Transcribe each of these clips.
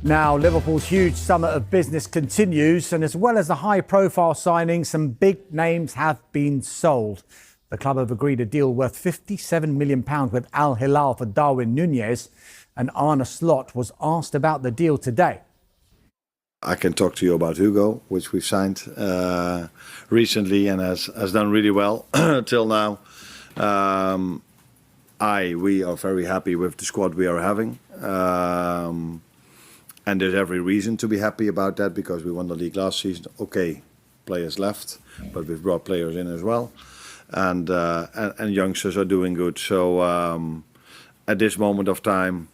Now, Liverpool's huge summer of business continues, and as well as the high-profile signings, some big names have been sold. The club have agreed a deal worth £57 million with Al Hilal for Darwin Núñez, and Arne Slot was asked about the deal today. I can talk to you about Hugo, which we've signed recently and has done really well till now. We are very happy with the squad we are having. And there's every reason to be happy about that because we won the league last season. Okay, players left, but we've brought players in as well. And youngsters are doing good. So at this moment of time,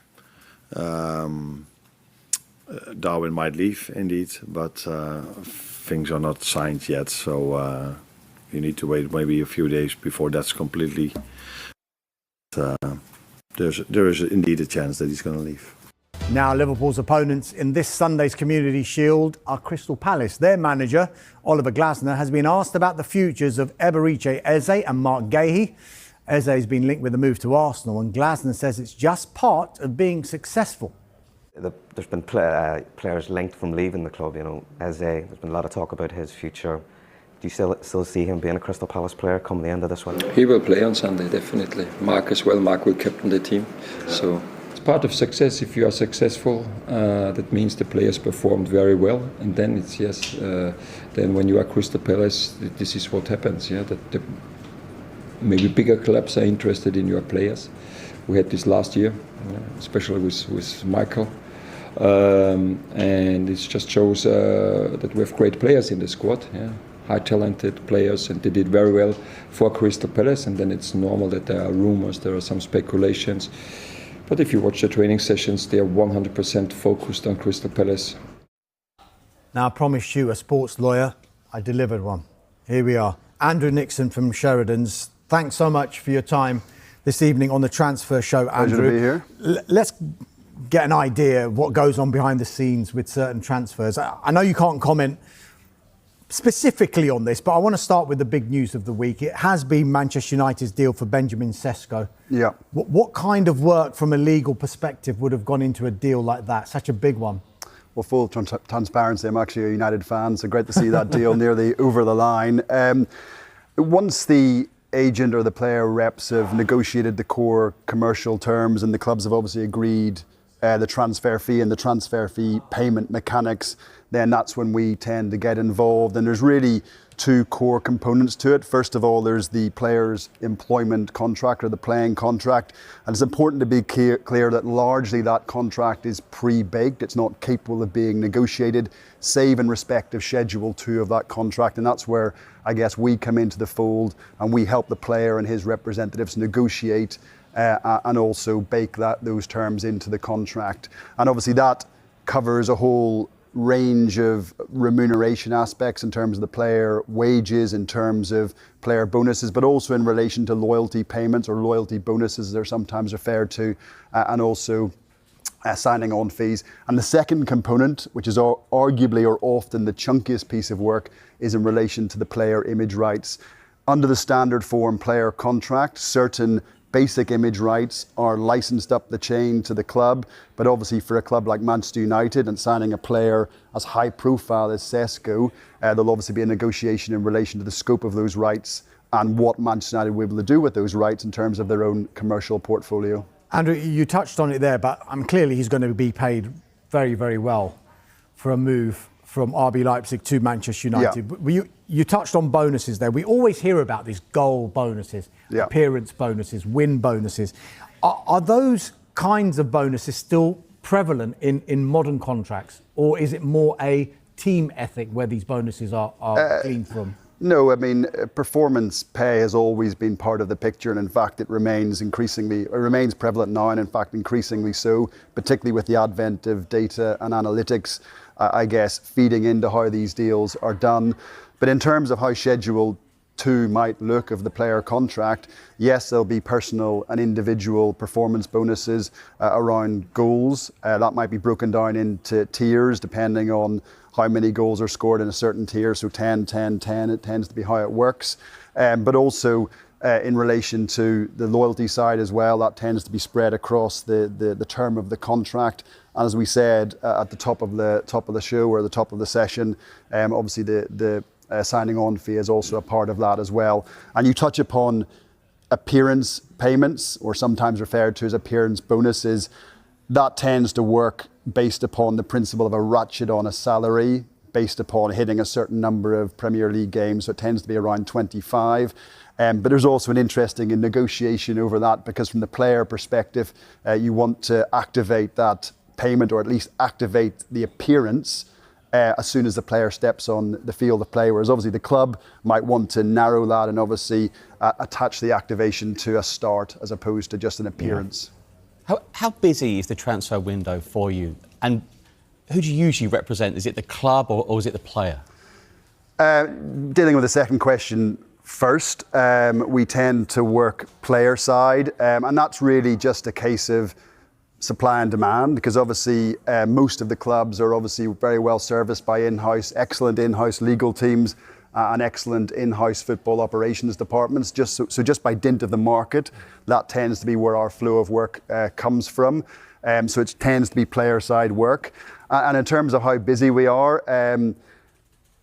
Darwin might leave indeed, but things are not signed yet. So you need to wait maybe a few days before that's completely. There is indeed a chance that he's going to leave. Now, Liverpool's opponents in this Sunday's Community Shield are Crystal Palace. Their manager, Oliver Glasner, has been asked about the futures of Eberechi Eze and Mark Gahey. Eze has been linked with a move to Arsenal, and Glasner says it's just part of being successful. There's been players linked from leaving the club, you know. Eze, there's been a lot of talk about his future. Do you still see him being a Crystal Palace player come the end of this one? He will play on Sunday, definitely. Mark as well. Mark will captain the team. So it's part of success. If you are successful, that means the players performed very well. And then it's then when you are Crystal Palace, this is what happens. Yeah, that maybe bigger clubs are interested in your players. We had this last year, especially with Michael. And it just shows that we have great players in the squad. Yeah. High talented players, and they did very well for Crystal Palace, and then it's normal that there are rumours, there are some speculations, but if you watch the training sessions, they are 100% focused on Crystal Palace. Now, I promised you a sports lawyer. I delivered one. Here we are. Andrew Nixon from Sheridan's. Thanks so much for your time this evening on the Transfer Show, Andrew. Pleasure to be here. Let's get an idea of what goes on behind the scenes with certain transfers. I know you can't comment specifically on this, but I want to start with the big news of the week. It has been Manchester United's deal for Benjamin Šeško. Yeah. What kind of work from a legal perspective would have gone into a deal like that, such a big one? Well, full transparency, I'm actually a United fan, so great to see that deal nearly over the line. Once the agent or the player reps have negotiated the core commercial terms and the clubs have obviously agreed the transfer fee and the transfer fee payment mechanics, then that's when we tend to get involved. And there's really two core components to it. First of all, there's the player's employment contract or the playing contract. And it's important to be clear that largely that contract is pre-baked. It's not capable of being negotiated, save in respect of Schedule 2 of that contract. And that's where I guess we come into the fold and we help the player and his representatives negotiate and also bake those terms into the contract. And obviously that covers a whole range of remuneration aspects in terms of the player wages, in terms of player bonuses, but also in relation to loyalty payments or loyalty bonuses they're sometimes referred to, and also signing on fees. And the second component, which is arguably or often the chunkiest piece of work, is in relation to the player image rights. Under the standard form player contract, certain basic image rights are licensed up the chain to the club, but obviously for a club like Manchester United and signing a player as high profile as Šeško, there'll obviously be a negotiation in relation to the scope of those rights and what Manchester United will be able to do with those rights in terms of their own commercial portfolio. Andrew, you touched on it there, but clearly he's going to be paid very, very well for a move from RB Leipzig to Manchester United. Yeah. You touched on bonuses there. We always hear about these goal bonuses, appearance bonuses, win bonuses. Are those kinds of bonuses still prevalent in modern contracts, or is it more a team ethic where these bonuses are gleaned from? No, I mean, performance pay has always been part of the picture, and in fact it remains prevalent now, and in fact increasingly so, particularly with the advent of data and analytics, I guess, feeding into how these deals are done. But in terms of how Schedule 2 might look of the player contract, yes, there'll be personal and individual performance bonuses around goals. That might be broken down into tiers depending on how many goals are scored in a certain tier. So 10, 10, 10, it tends to be how it works. But also in relation to the loyalty side as well. That tends to be spread across the term of the contract. And as we said at the top of the show or the top of the session, obviously the signing on fee is also a part of that as well. And you touch upon appearance payments, or sometimes referred to as appearance bonuses. That tends to work based upon the principle of a ratchet on a salary, based upon hitting a certain number of Premier League games. So it tends to be around 25. But there's also an interesting negotiation over that, because from the player perspective, you want to activate that payment, or at least activate the appearance as soon as the player steps on the field of play. Whereas obviously the club might want to narrow that and obviously attach the activation to a start as opposed to just an appearance. Yeah. How busy is the transfer window for you? And who do you usually represent? Is it the club or is it the player? Dealing with the second question first, we tend to work player side, and that's really just a case of supply and demand, because obviously most of the clubs are obviously very well serviced by excellent in-house legal teams and excellent in-house football operations departments. So just by dint of the market, that tends to be where our flow of work comes from. So it tends to be player side work. And in terms of how busy we are,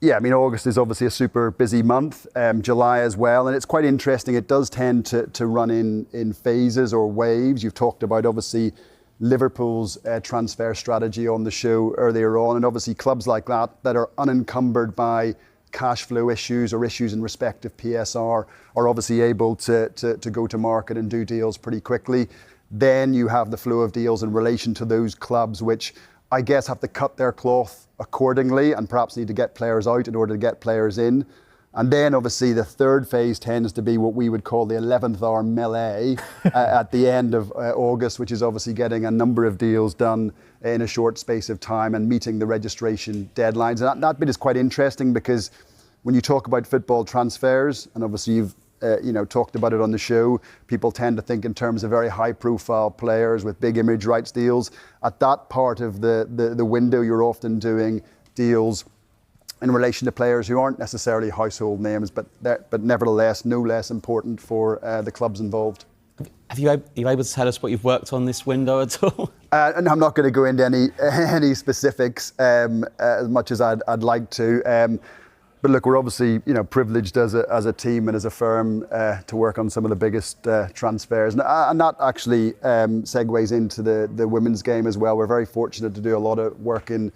yeah, I mean, August is obviously a super busy month, July as well, and it's quite interesting. It does tend to run in phases or waves. You've talked about obviously Liverpool's transfer strategy on the show earlier on, and obviously clubs like that are unencumbered by cash flow issues or issues in respect of PSR are obviously able to go to market and do deals pretty quickly. Then you have the flow of deals in relation to those clubs which I guess have to cut their cloth accordingly and perhaps need to get players out in order to get players in. And then obviously the third phase tends to be what we would call the 11th hour melee at the end of August, which is obviously getting a number of deals done in a short space of time and meeting the registration deadlines. And that bit is quite interesting, because when you talk about football transfers, and obviously you've talked about it on the show, people tend to think in terms of very high profile players with big image rights deals. At that part of the window, you're often doing deals in relation to players who aren't necessarily household names, but nevertheless no less important for the clubs involved. Are you able to tell us what you've worked on this window at all? And I'm not going to go into any specifics as much as I'd like to. But look, we're obviously privileged as a team and as a firm to work on some of the biggest transfers, and that actually segues into the women's game as well. We're very fortunate to do a lot of work in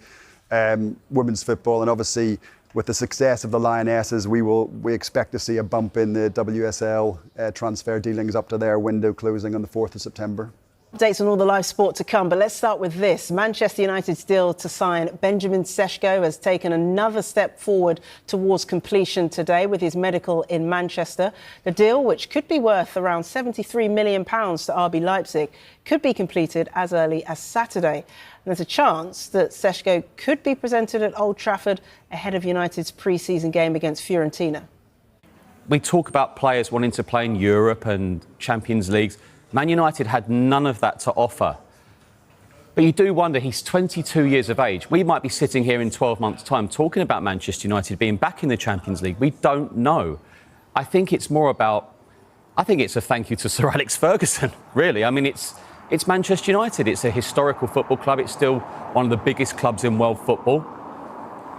women's football, and obviously with the success of the Lionesses, we expect to see a bump in the WSL transfer dealings up to their window closing on the 4th of September. Updates on all the live sport to come, but let's start with this. Manchester United's deal to sign Benjamin Šeško has taken another step forward towards completion today with his medical in Manchester. The deal, which could be worth around £73 million to RB Leipzig, could be completed as early as Saturday. And there's a chance that Šeško could be presented at Old Trafford ahead of United's pre-season game against Fiorentina. We talk about players wanting to play in Europe and Champions Leagues. Man United had none of that to offer. But you do wonder, he's 22 years of age. We might be sitting here in 12 months' time talking about Manchester United being back in the Champions League. We don't know. I think it's a thank you to Sir Alex Ferguson, really. I mean, it's Manchester United. It's a historical football club. It's still one of the biggest clubs in world football.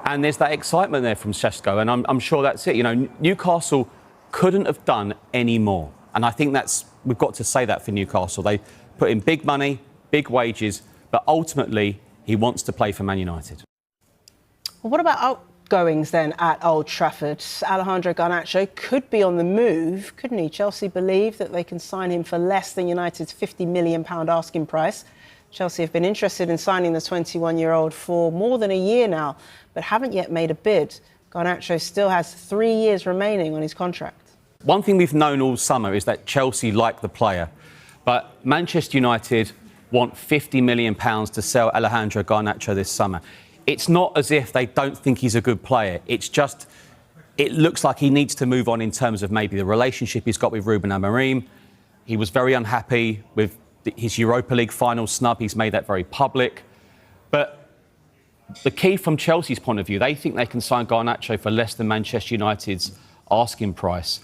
And there's that excitement there from Šeško, and I'm sure that's it. Newcastle couldn't have done any more. And I think we've got to say that for Newcastle. They put in big money, big wages, but ultimately he wants to play for Man United. Well, what about outgoings then at Old Trafford? Alejandro Garnacho could be on the move, couldn't he? Chelsea believe that they can sign him for less than United's £50 million asking price. Chelsea have been interested in signing the 21-year-old for more than a year now, but haven't yet made a bid. Garnacho still has 3 years remaining on his contract. One thing we've known all summer is that Chelsea like the player, but Manchester United want £50 million to sell Alejandro Garnacho this summer. It's not as if they don't think he's a good player. It's just, it looks like he needs to move on in terms of maybe the relationship he's got with Ruben Amorim. He was very unhappy with his Europa League final snub. He's made that very public. But the key from Chelsea's point of view, they think they can sign Garnacho for less than Manchester United's asking price.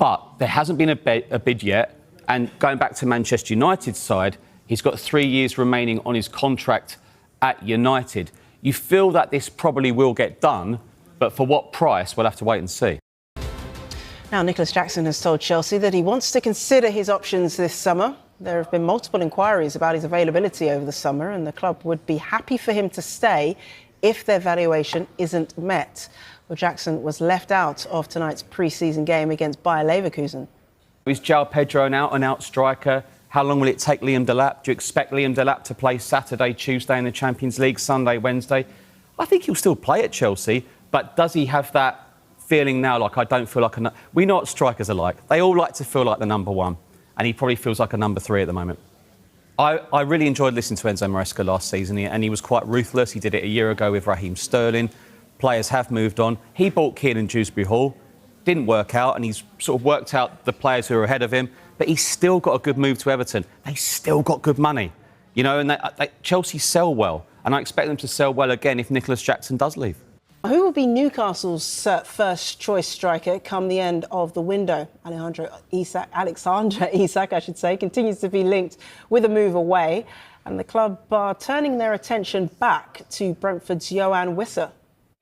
But there hasn't been a bid yet. And going back to Manchester United's side, he's got 3 years remaining on his contract at United. You feel that this probably will get done, but for what price, we'll have to wait and see. Now, Nicholas Jackson has told Chelsea that he wants to consider his options this summer. There have been multiple inquiries about his availability over the summer, and the club would be happy for him to stay if their valuation isn't met. Well, Jackson was left out of tonight's pre-season game against Bayer Leverkusen. Is João Pedro an out-and-out striker? How long will it take Liam Delap? Do you expect Liam Delap to play Saturday, Tuesday in the Champions League, Sunday, Wednesday? I think he'll still play at Chelsea, but does he have that feeling now, like, I don't feel like a... We know what strikers are like. They all like to feel like the number one, and he probably feels like a number three at the moment. I really enjoyed listening to Enzo Maresca last season, and he was quite ruthless. He did it a year ago with Raheem Sterling. Players have moved on. He bought Kiernan Dewsbury Hall. Didn't work out, and he's sort of worked out the players who are ahead of him, but he's still got a good move to Everton. They still got good money, you know, and Chelsea sell well, and I expect them to sell well again if Nicholas Jackson does leave. Who will be Newcastle's first choice striker come the end of the window? Alexander Isak, I should say, continues to be linked with a move away, and the club are turning their attention back to Brentford's Yoane Wissa.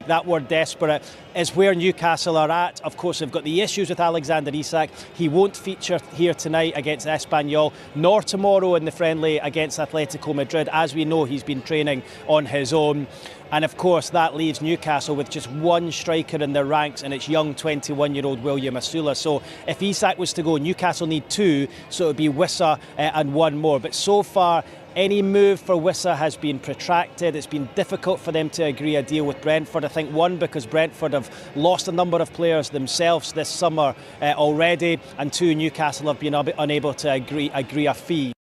That word desperate is where Newcastle are at. Of course, they've got the issues with Alexander Isak. He won't feature here tonight against Espanyol, nor tomorrow in the friendly against Atletico Madrid. As we know, he's been training on his own. And of course, that leaves Newcastle with just one striker in their ranks, and it's young 21-year-old William Asula. So if Isak was to go, Newcastle need two, so it would be Wissa and one more. But so far, any move for Wissa has been protracted. It's been difficult for them to agree a deal with Brentford. I think, one, because Brentford have lost a number of players themselves this summer already, and two, Newcastle have been unable to agree a fee.